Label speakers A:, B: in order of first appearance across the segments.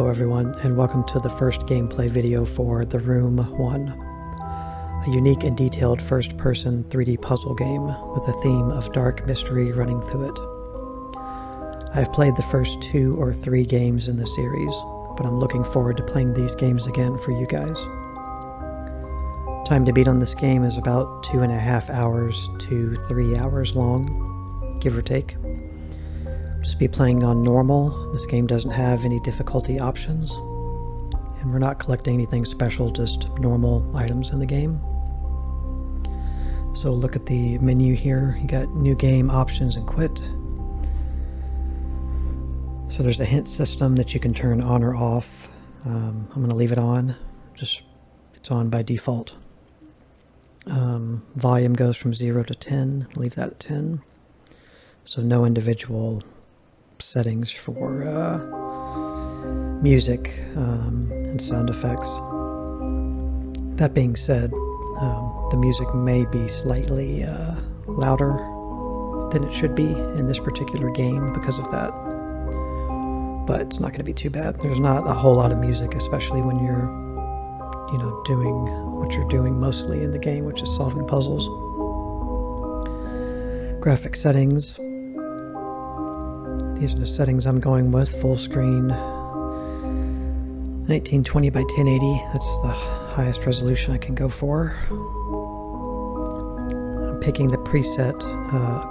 A: Hello everyone, and welcome to the first gameplay video for The Room 1, a unique and detailed first-person 3D puzzle game with a theme of dark mystery running through it. I've played the first 2 or 3 games in the series, but I'm looking forward to playing these games again for you guys. Time to beat on this game is about 2.5 hours to 3 hours long, give or take. Just be playing on normal. This game doesn't have any difficulty options, and we're not collecting anything special, just normal items in the game. So look at the menu here. You got new game, options, and quit. So there's a hint system that you can turn on or off. I'm going to leave it on. It's on by default. Volume goes from 0 to 10. Leave that at 10. So no individual settings for music and sound effects. That being said, the music may be slightly louder than it should be in this particular game because of that, but it's not going to be too bad. There's not a whole lot of music, especially when you're doing what you're doing mostly in the game, which is solving puzzles. Graphic settings. These are the settings I'm going with. Full screen, 1920 by 1080. That's the highest resolution I can go for. I'm picking the preset,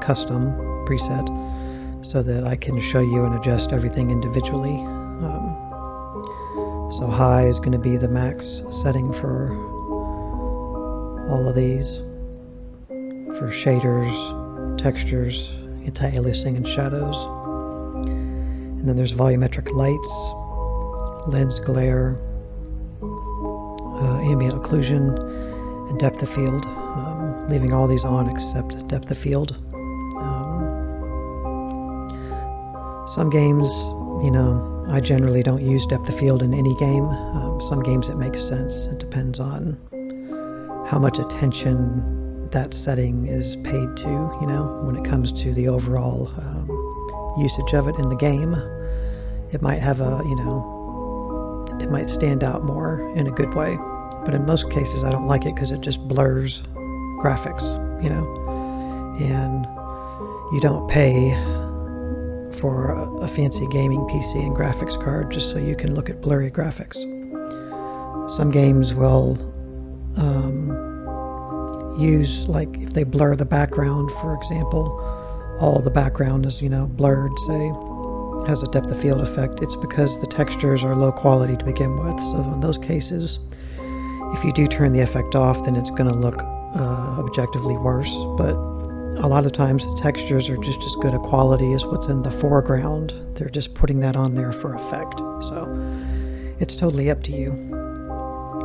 A: custom preset, so that I can show you and adjust everything individually. So high is going to be the max setting for all of these. For shaders, textures, anti-aliasing, and shadows. And then there's volumetric lights, lens glare, ambient occlusion, and depth of field. Leaving all these on except depth of field. Some games, I generally don't use depth of field in any game. Some games it makes sense. It depends on how much attention that setting is paid to, when it comes to the overall usage of it in the game. It might have it might stand out more in a good way, but in most cases I don't like it because it just blurs graphics, and you don't pay for a fancy gaming PC and graphics card just so you can look at blurry graphics. Some games will use, like, if they blur the background, for example, all the background is, blurred, say, has a depth of field effect. It's because the textures are low quality to begin with. So in those cases, if you do turn the effect off, then it's going to look objectively worse. But a lot of times the textures are just as good a quality as what's in the foreground. They're just putting that on there for effect. So it's totally up to you.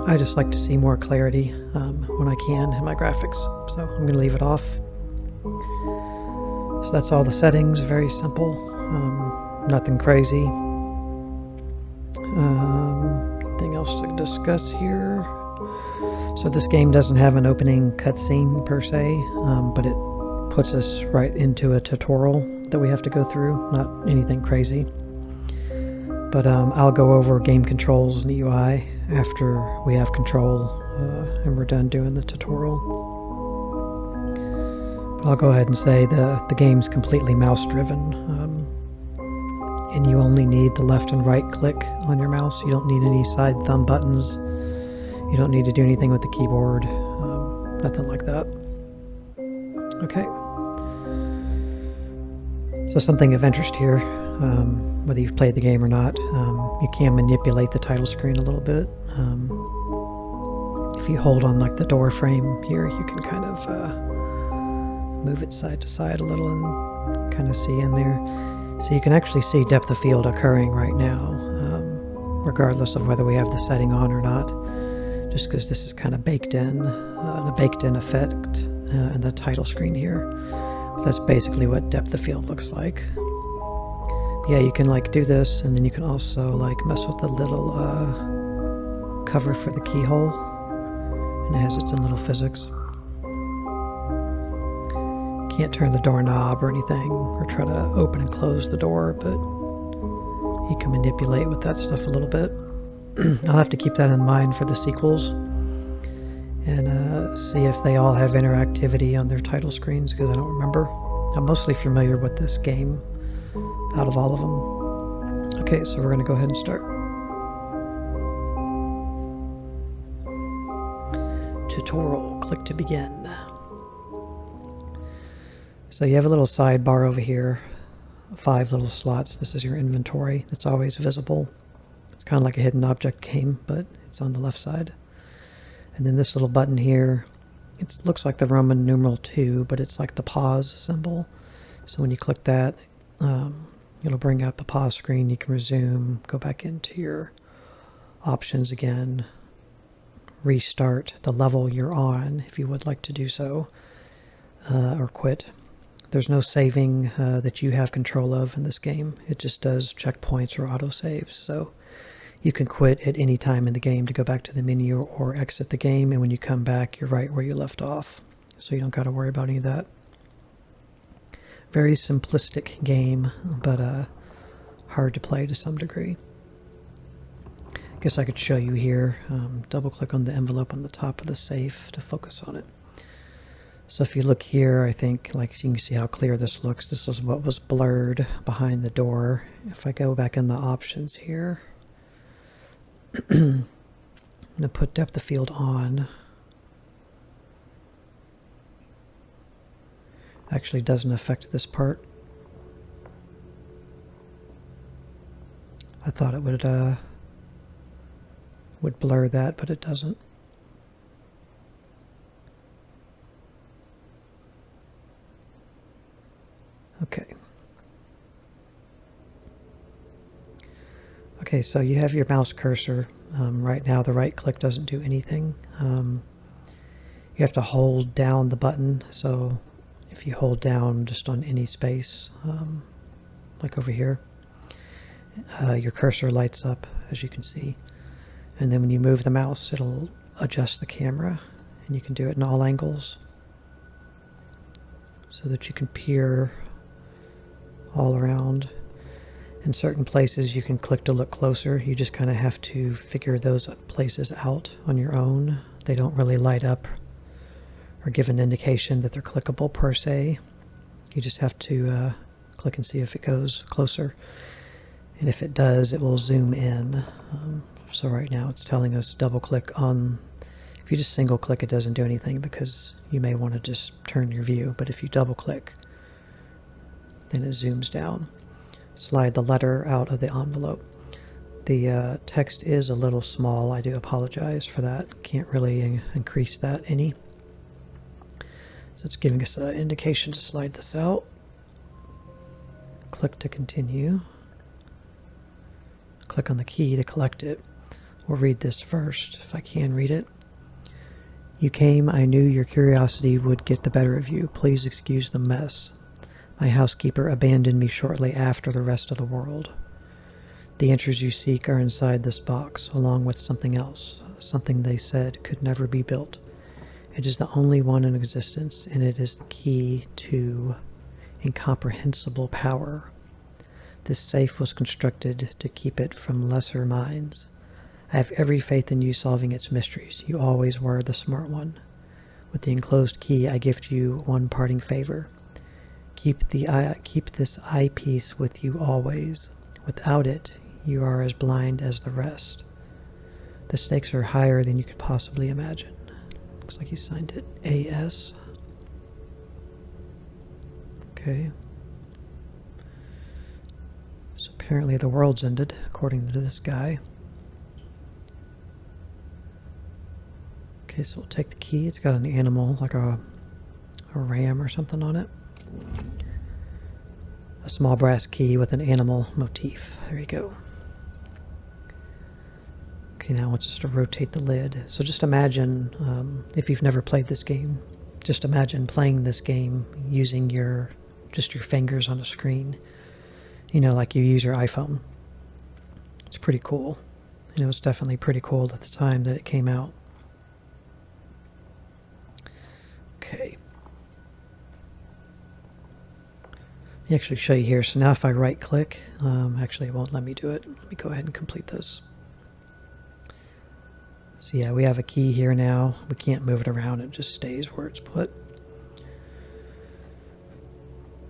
A: I just like to see more clarity when I can in my graphics. So I'm going to leave it off. So that's all the settings, very simple, nothing crazy. Anything else to discuss here? So this game doesn't have an opening cutscene per se, but it puts us right into a tutorial that we have to go through, not anything crazy. But I'll go over game controls and the UI after we have control and we're done doing the tutorial. I'll go ahead and say the game's completely mouse-driven, and you only need the left and right click on your mouse. You don't need any side thumb buttons. You don't need to do anything with the keyboard, nothing like that. Okay. So something of interest here, whether you've played the game or not, you can manipulate the title screen a little bit. If you hold on like the door frame here, you can kind of move it side to side a little and kind of see in there. So you can actually see depth of field occurring right now, regardless of whether we have the setting on or not, just because this is kind of baked in, a baked in effect in the title screen here. But that's basically what depth of field looks like. But yeah, you can do this, and then you can also mess with the little cover for the keyhole, and it has its own little physics. Can't turn the doorknob or anything, or try to open and close the door, but you can manipulate with that stuff a little bit. I'll have to keep that in mind for the sequels and see if they all have interactivity on their title screens, because I don't remember. I'm mostly familiar with this game out of all of them. Okay, so we're going to go ahead and start. Tutorial, click to begin. So you have a little sidebar over here, 5 little slots. This is your inventory. It's always visible. It's kind of like a hidden object game, but it's on the left side. And then this little button here, it looks like the Roman numeral 2, but it's like the pause symbol. So when you click that, it'll bring up a pause screen. You can resume, go back into your options again, restart the level you're on if you would like to do so, or quit. There's no saving that you have control of in this game. It just does checkpoints or autosaves. So you can quit at any time in the game to go back to the menu or exit the game, and when you come back, you're right where you left off. So you don't got to worry about any of that. Very simplistic game, but hard to play to some degree. I guess I could show you here. Double click on the envelope on the top of the safe to focus on it. So if you look here, I think, like, you can see how clear this looks. This was what was blurred behind the door. If I go back in the options here, I'm going to put depth of field on. Actually doesn't affect this part. I thought it would blur that, but it doesn't. Okay. Okay, so you have your mouse cursor. Right now the right click doesn't do anything. You have to hold down the button. So if you hold down just on any space, like over here, your cursor lights up, as you can see. And then when you move the mouse, it'll adjust the camera, and you can do it in all angles so that you can peer all around. In certain places you can click to look closer. You just kind of have to figure those places out on your own. They don't really light up or give an indication that they're clickable per se. You just have to click and see if it goes closer. And if it does, it will zoom in. So right now it's telling us double click on. If you just single click, it doesn't do anything because you may want to just turn your view. But if you double click, then it zooms down. Slide the letter out of the envelope. The text is a little small. I do apologize for that. Can't really increase that any. So it's giving us an indication to slide this out. Click to continue. Click on the key to collect it. We'll read this first, if I can read it. You came, I knew your curiosity would get the better of you. Please excuse the mess. My housekeeper abandoned me shortly after the rest of the world. The answers you seek are inside this box, along with something else, something they said could never be built. It is the only one in existence, and it is the key to incomprehensible power. This safe was constructed to keep it from lesser minds. I have every faith in you solving its mysteries. You always were the smart one. With the enclosed key, I gift you one parting favor. Keep this eyepiece with you always. Without it, you are as blind as the rest. The stakes are higher than you could possibly imagine. Looks like he signed it AS. Okay. So apparently the world's ended, according to this guy. Okay, so we'll take the key. It's got an animal, like a ram or something on it. A small brass key with an animal motif. There you go. Okay, now it wants us to rotate the lid. So just imagine, if you've never played this game, just imagine playing this game using just your fingers on a screen. You know, like you use your iPhone. It's pretty cool. And it was definitely pretty cool at the time that it came out. Okay. me actually show you here. So now if I right click, actually it won't let me do it. Let me go ahead and complete this. So yeah, we have a key here now. We can't move it around. It just stays where it's put.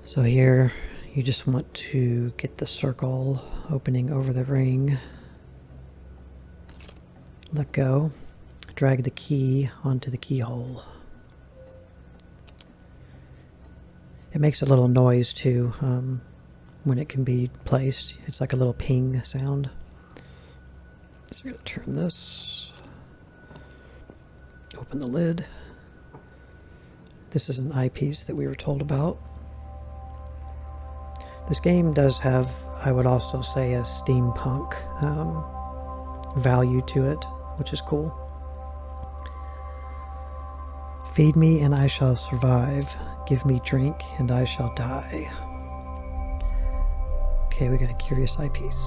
A: So here, you just want to get the circle opening over the ring. Let go. Drag the key onto the keyhole. It makes a little noise too when it can be placed. It's like a little ping sound. So I'm going to turn this. Open the lid. This is an eyepiece that we were told about. This game does have, I would also say, a steampunk value to it, which is cool. Feed me and I shall survive. Give me drink and I shall die. Okay, we got a curious eyepiece.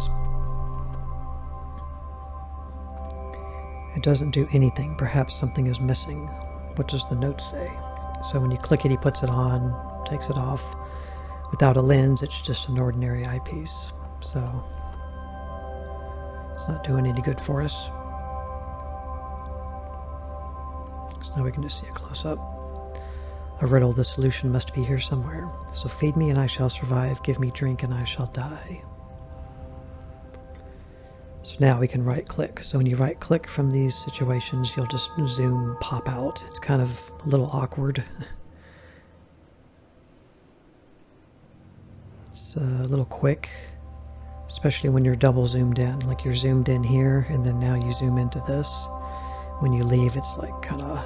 A: It doesn't do anything. Perhaps something is missing. What does the note say? So when you click it, he puts it on, takes it off. Without a lens, it's just an ordinary eyepiece. So it's not doing any good for us. So now we can just see a close-up. A riddle, the solution must be here somewhere. So feed me and I shall survive. Give me drink and I shall die. So now we can right click. So when you right click from these situations, you'll just zoom pop out. It's kind of a little awkward. It's a little quick, especially when you're double zoomed in. Like you're zoomed in here and then now you zoom into this. When you leave, it's like kind of,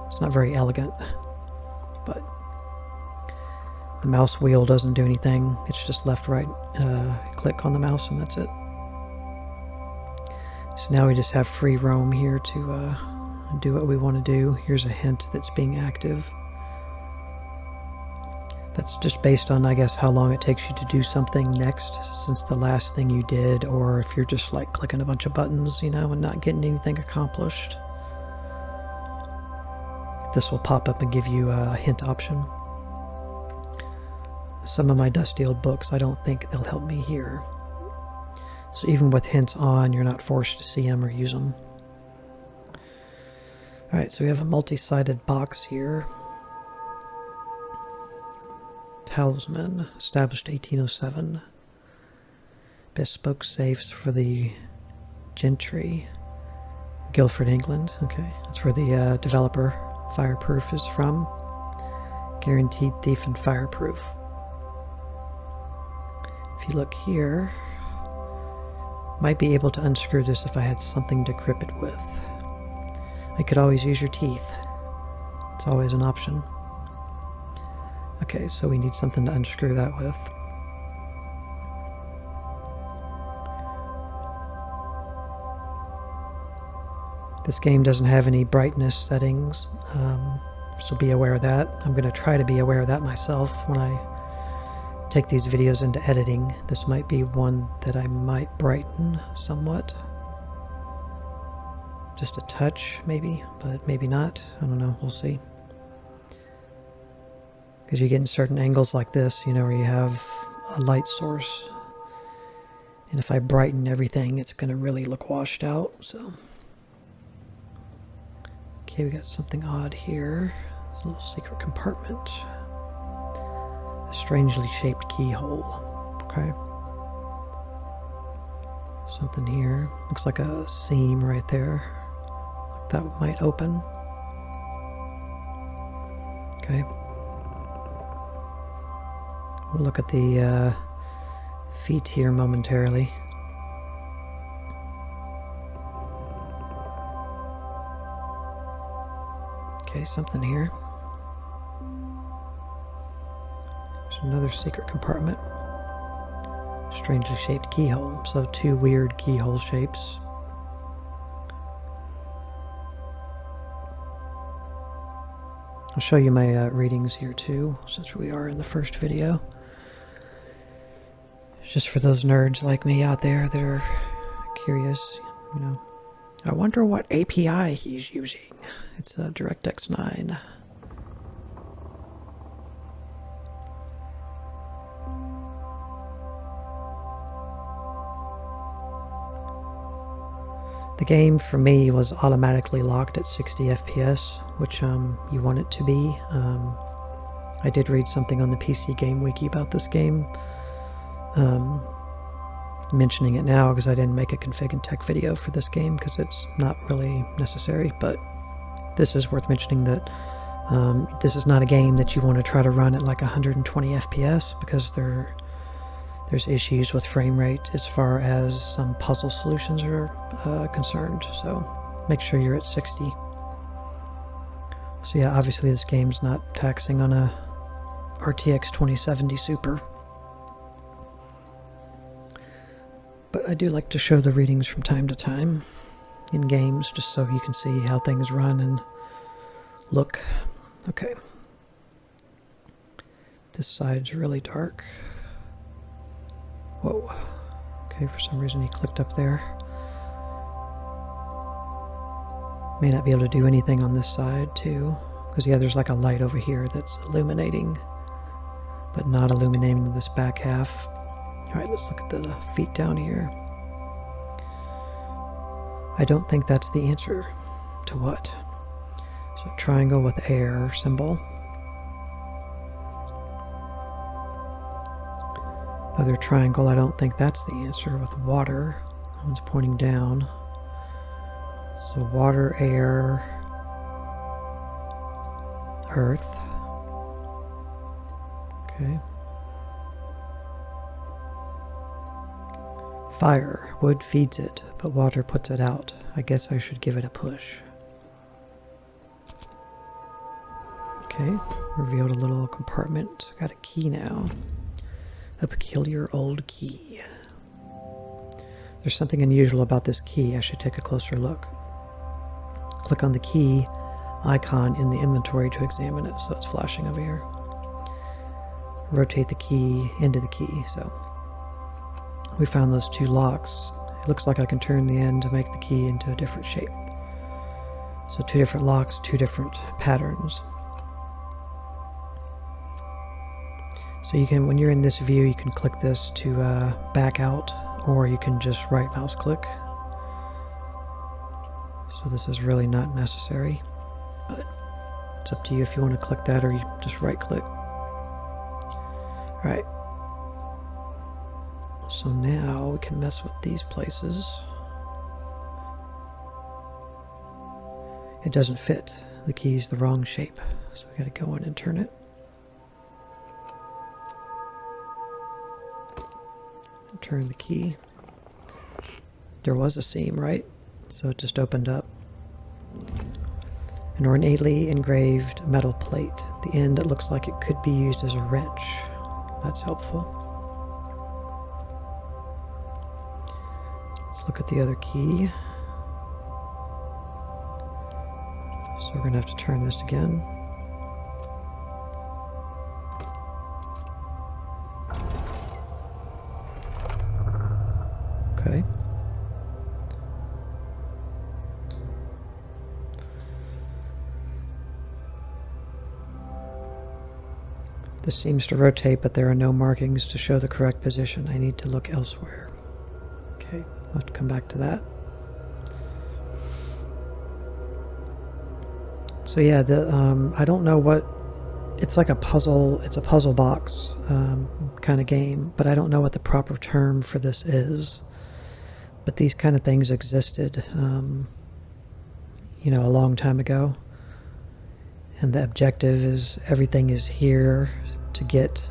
A: it's not very elegant, but the mouse wheel doesn't do anything. It's just left, right, click on the mouse and that's it. So now we just have free roam here to do what we want to do. Here's a hint that's being active. That's just based on, I guess, how long it takes you to do something next since the last thing you did, or if you're just like clicking a bunch of buttons, you know, and not getting anything accomplished. This will pop up and give you a hint option. Some of my dusty old books, I don't think they'll help me here. So even with hints on, you're not forced to see them or use them. Alright, so we have a multi-sided box here. Talisman, established 1807. Bespoke safes for the gentry. Guildford, England. Okay, that's where the developer Fireproof is from. Guaranteed thief and fireproof. If you look here, might be able to unscrew this if I had something to grip it with. I could always use your teeth. It's always an option. Okay, so we need something to unscrew that with. This game doesn't have any brightness settings, so be aware of that. I'm going to try to be aware of that myself when I take these videos into editing. This might be one that I might brighten somewhat. Just a touch, maybe, but maybe not. I don't know, we'll see. Because you get in certain angles like this, you know, where you have a light source. And if I brighten everything, it's going to really look washed out, so. Okay, we got something odd here. It's a little secret compartment. A strangely shaped keyhole. Okay. Something here. Looks like a seam right there. That might open. Okay. We'll look at the feet here momentarily. Okay, something here. There's another secret compartment. Strangely shaped keyhole. So two weird keyhole shapes. I'll show you my readings here too, since we are in the first video. Just for those nerds like me out there that are curious, you know. I wonder what API he's using. It's a DirectX 9. The game for me was automatically locked at 60 FPS, which you want it to be. I did read something on the PC Game Wiki about this game, mentioning it now because I didn't make a config and tech video for this game because it's not really necessary, but this is worth mentioning that this is not a game that you want to try to run at like 120 FPS because there's issues with frame rate as far as some puzzle solutions are concerned, so make sure you're at 60. So yeah, obviously this game's not taxing on a RTX 2070 Super. But I do like to show the readings from time to time in games, just so you can see how things run and look. Okay. This side's really dark. Whoa. Okay, for some reason he clicked up there. May not be able to do anything on this side too, because yeah, there's like a light over here that's illuminating, but not illuminating this back half. Alright, let's look at the feet down here. I don't think that's the answer to what. So triangle with air symbol. Another triangle, I don't think that's the answer with water. That one's pointing down. So water, air, earth. Okay. Fire. Wood feeds it, but water puts it out. I guess I should give it a push. Okay, revealed a little compartment. Got a key now. A peculiar old key. There's something unusual about this key. I should take a closer look. Click on the key icon in the inventory to examine it, so it's flashing over here. Rotate the key into the key, so we found those two locks. It looks like I can turn the end to make the key into a different shape. So two different locks, two different patterns. So you can, when you're in this view, you can click this to back out, or you can just right mouse click. So this is really not necessary, but it's up to you if you want to click that or you just right click. Alright. So now we can mess with these places. It doesn't fit. The key's the wrong shape. So we gotta go in and turn it. And turn the key. There was a seam, right? So it just opened up. An ornately engraved metal plate. At the end it looks like it could be used as a wrench. That's helpful. Let's look at the other key. So we're going to have to turn this again. Okay. This seems to rotate, but there are no markings to show the correct position. I need to look elsewhere. Okay, I'll have to come back to that. So yeah, I don't know what, it's like a puzzle, it's a puzzle box kind of game, but I don't know what the proper term for this is. But these kind of things existed, you know, a long time ago. And the objective is everything is here to get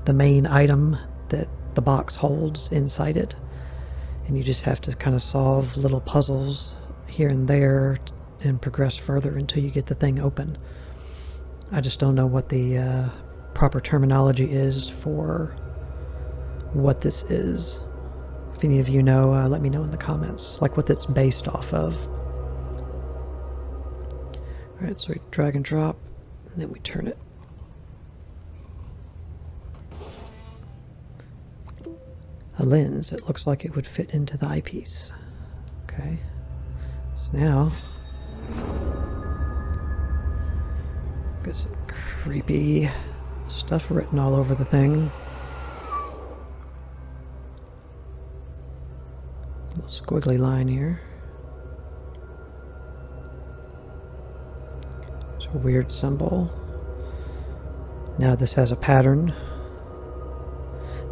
A: the main item that the box holds inside it. And you just have to kind of solve little puzzles here and there and progress further until you get the thing open. I just don't know what the proper terminology is for what this is. If any of you know, let me know in the comments, like what it's based off of. Alright, so we drag and drop, and then we turn it. A lens, it looks like it would fit into the eyepiece. Okay, so now, got some creepy stuff written all over the thing. Little squiggly line here. a weird symbol. Now this has a pattern.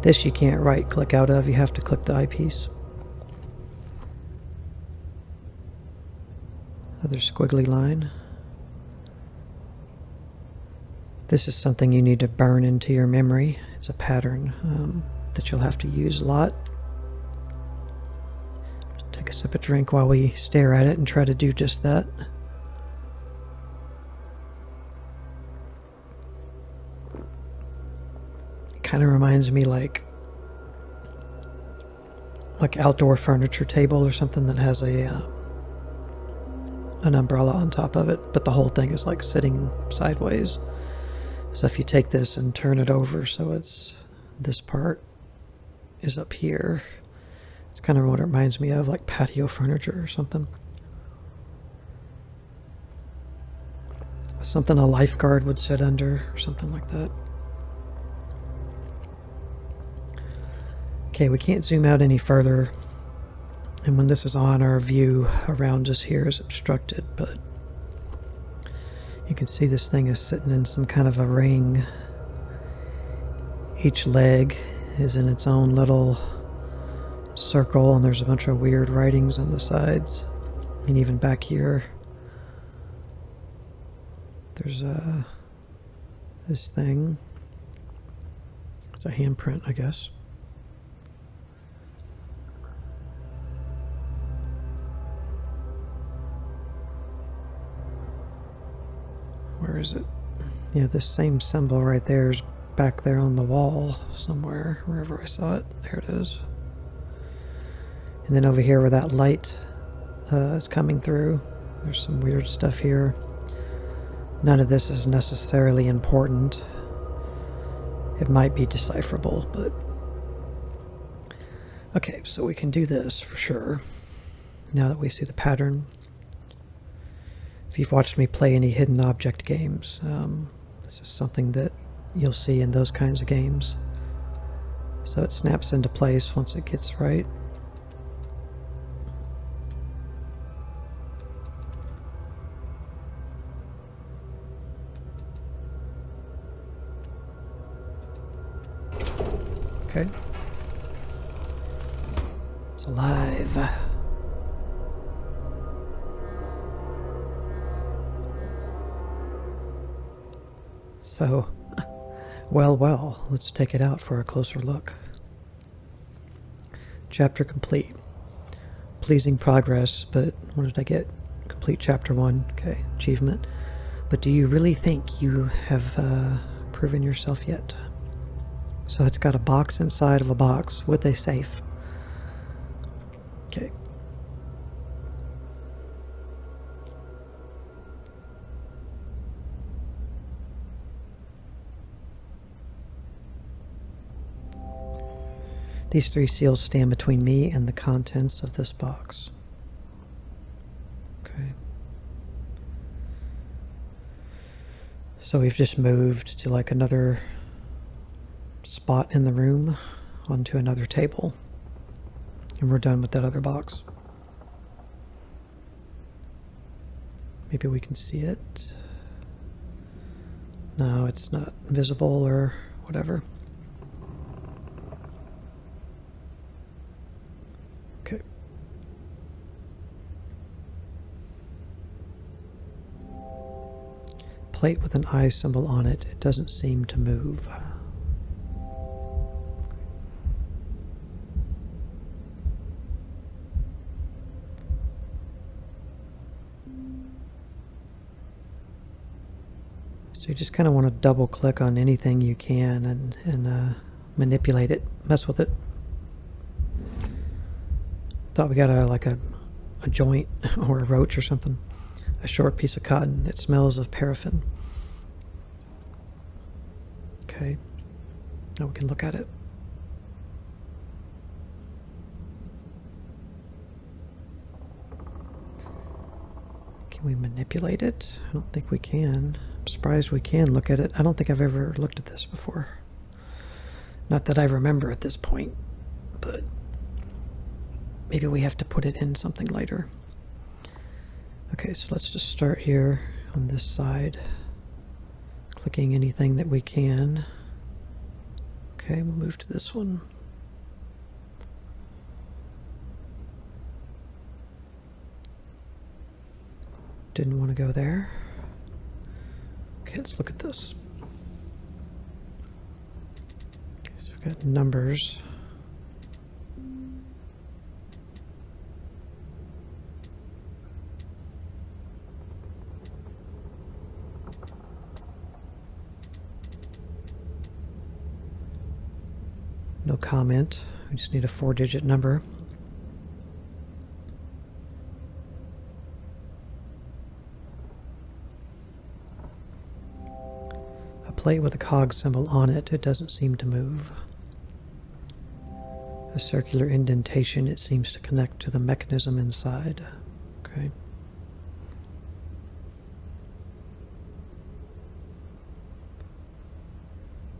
A: This you can't right click out of, you have to click the eyepiece. Another squiggly line. This is something you need to burn into your memory. It's a pattern that you'll have to use a lot. Take a sip of drink while we stare at it and try to do just that. It kind of reminds me like outdoor furniture table or something that has an umbrella on top of it, but the whole thing is like sitting sideways. So if you take this and turn it over so it's this part is up here, it's kind of what it reminds me of, like patio furniture or something. Something a lifeguard would sit under or something like that. Okay, we can't zoom out any further. And when this is on, our view around us here is obstructed, but you can see this thing is sitting in some kind of a ring. Each leg is in its own little circle, and there's a bunch of weird writings on the sides. And even back here, there's this thing. It's a handprint, I guess. Where is it? Yeah, this same symbol right there is back there on the wall somewhere, wherever I saw it. There it is. And then over here where that light is coming through, there's some weird stuff here. None of this is necessarily important. It might be decipherable, but... Okay, so we can do this for sure, now that we see the pattern. If you've watched me play any hidden object games, this is something that you'll see in those kinds of games. So it snaps into place once it gets right. Okay. It's alive. So, well, let's take it out for a closer look. Chapter complete. Pleasing progress, but what did I get? Complete chapter 1. Okay, achievement. But do you really think you have proven yourself yet? So it's got a box inside of a box with a safe. Okay. These 3 seals stand between me and the contents of this box. Okay. So we've just moved to like another spot in the room onto another table. And we're done with that other box. Maybe we can see it. No, it's not visible or whatever. Okay. Plate with an eye symbol on it. It doesn't seem to move. So you just kind of want to double click on anything you can and manipulate it, mess with it. Thought we got like a joint or a roach or something. A short piece of cotton. It smells of paraffin. Okay. Now we can look at it. Can we manipulate it? I don't think we can. I'm surprised we can look at it. I don't think I've ever looked at this before. Not that I remember at this point, but maybe we have to put it in something later. Okay, so let's just start here on this side, clicking anything that we can. Okay, we'll move to this one. Didn't want to go there. Okay, let's look at this. So we've got numbers. No comment. We just need a 4-digit number. A plate with a cog symbol on it. It doesn't seem to move. A circular indentation. It seems to connect to the mechanism inside. Okay.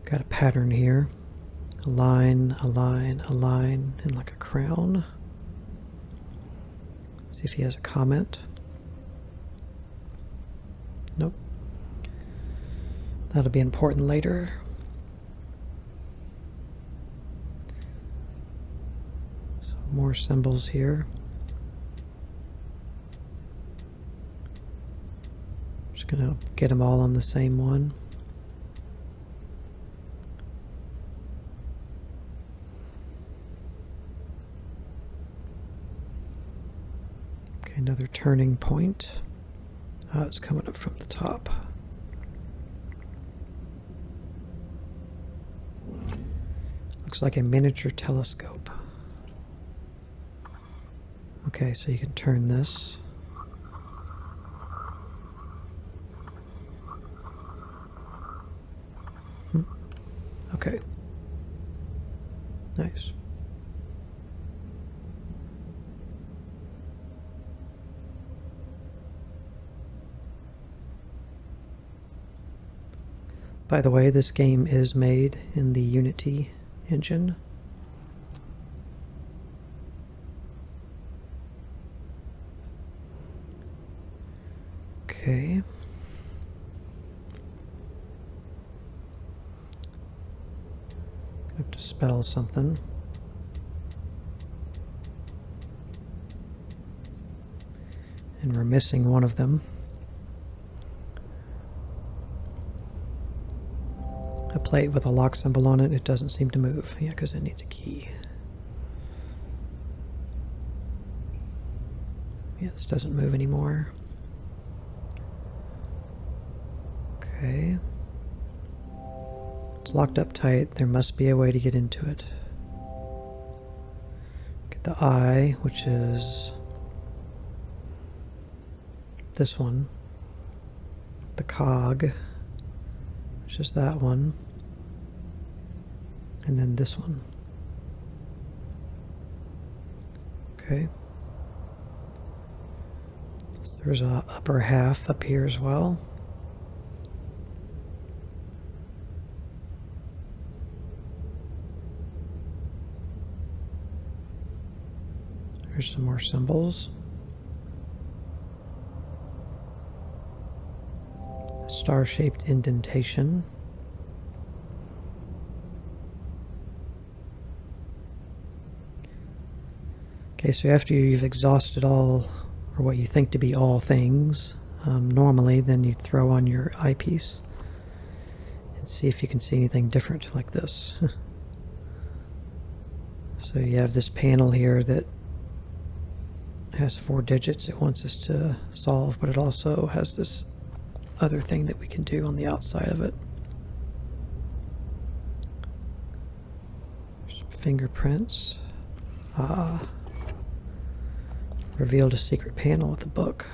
A: Got a pattern here. A line, a line, a line, and like a crown. See if he has a comment. Nope. That'll be important later. So more symbols here. Just gonna get them all on the same one. Another turning point. It's coming up from the top. Looks like a miniature telescope. Okay, so you can turn this. Okay. Nice. By the way, this game is made in the Unity engine. Okay. I have to spell something. And we're missing one of them. A plate with a lock symbol on it. It doesn't seem to move. Yeah, because it needs a key. Yeah, this doesn't move anymore. Okay. It's locked up tight. There must be a way to get into it. Get the eye, which is this one. The cog, which is that one. And then this one. Okay. So there's a upper half up here as well. There's some more symbols. A star-shaped indentation. Okay, so after you've exhausted all, or what you think to be all things, normally then you throw on your eyepiece and see if you can see anything different like this. So you have this panel here that has 4 digits it wants us to solve, but it also has this other thing that we can do on the outside of it. Fingerprints. Revealed a secret panel with a book.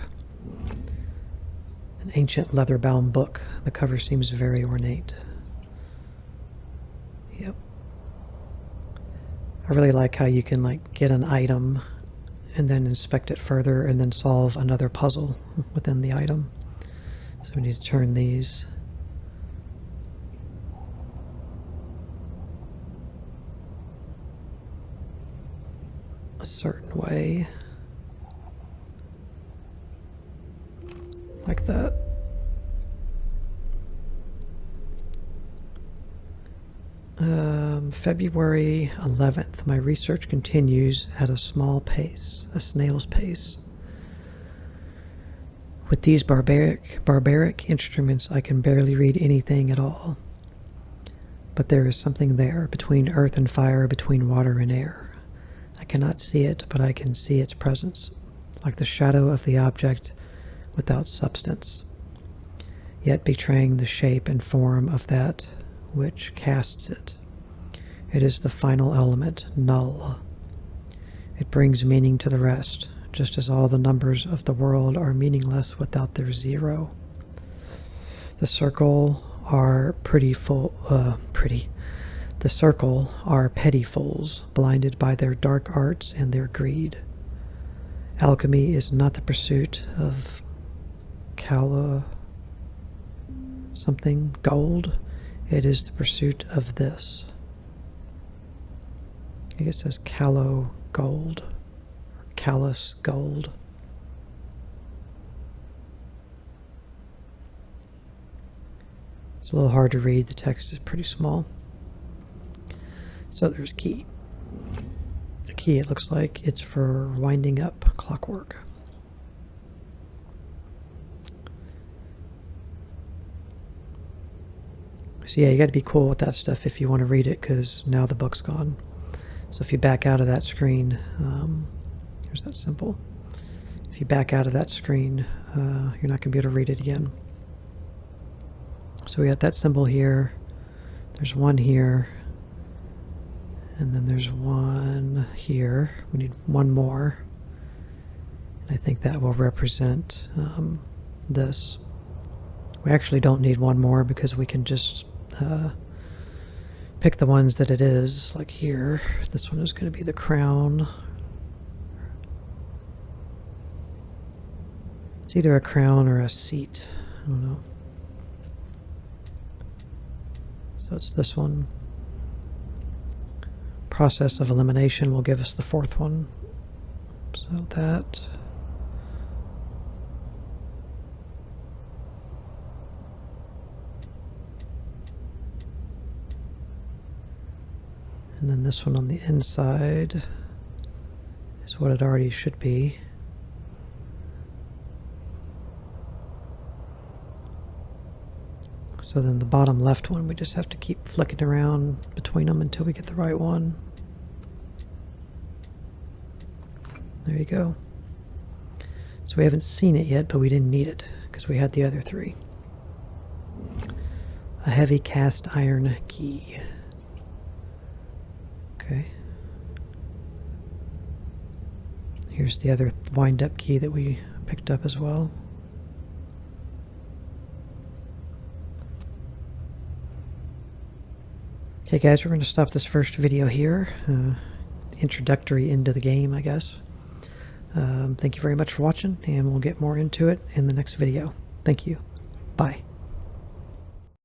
A: An ancient leather-bound book. The cover seems very ornate. Yep. I really like how you can get an item and then inspect it further and then solve another puzzle within the item. So we need to turn these. A certain way. Like that. February 11th. My research continues at a small pace, a snail's pace. With these barbaric instruments, I can barely read anything at all. But there is something there, between earth and fire, between water and air. I cannot see it, but I can see its presence, like the shadow of the object without substance, yet betraying the shape and form of that which casts it. It is the final element, null. It brings meaning to the rest, just as all the numbers of the world are meaningless without their zero. The circle are The circle are petty fools, blinded by their dark arts and their greed. Alchemy is not the pursuit of gold. It is the pursuit of this. I think it says callow gold, or callous gold. It's a little hard to read. The text is pretty small. So there's key. The key, it looks like it's for winding up clockwork. So yeah, you got to be cool with that stuff if you want to read it, because now the book's gone. So if you back out of that screen, here's that symbol. If you back out of that screen, you're not going to be able to read it again. So we got that symbol here. There's one here. And then there's one here. We need one more. And I think that will represent this. We actually don't need one more because we can just pick the ones that it is, like here. This one is going to be the crown. It's either a crown or a seat. I don't know. So it's this one. Process of elimination will give us the fourth one. So that. And then this one on the inside is what it already should be. So then the bottom left one, we just have to keep flicking around between them until we get the right one. There you go. So we haven't seen it yet, but we didn't need it because we had the other three. A heavy cast iron key. Okay. Here's the other wind-up key that we picked up as well. Okay guys, we're going to stop this first video here. Introductory into the game, I guess. Thank you very much for watching, and we'll get more into it in the next video. Thank you. Bye.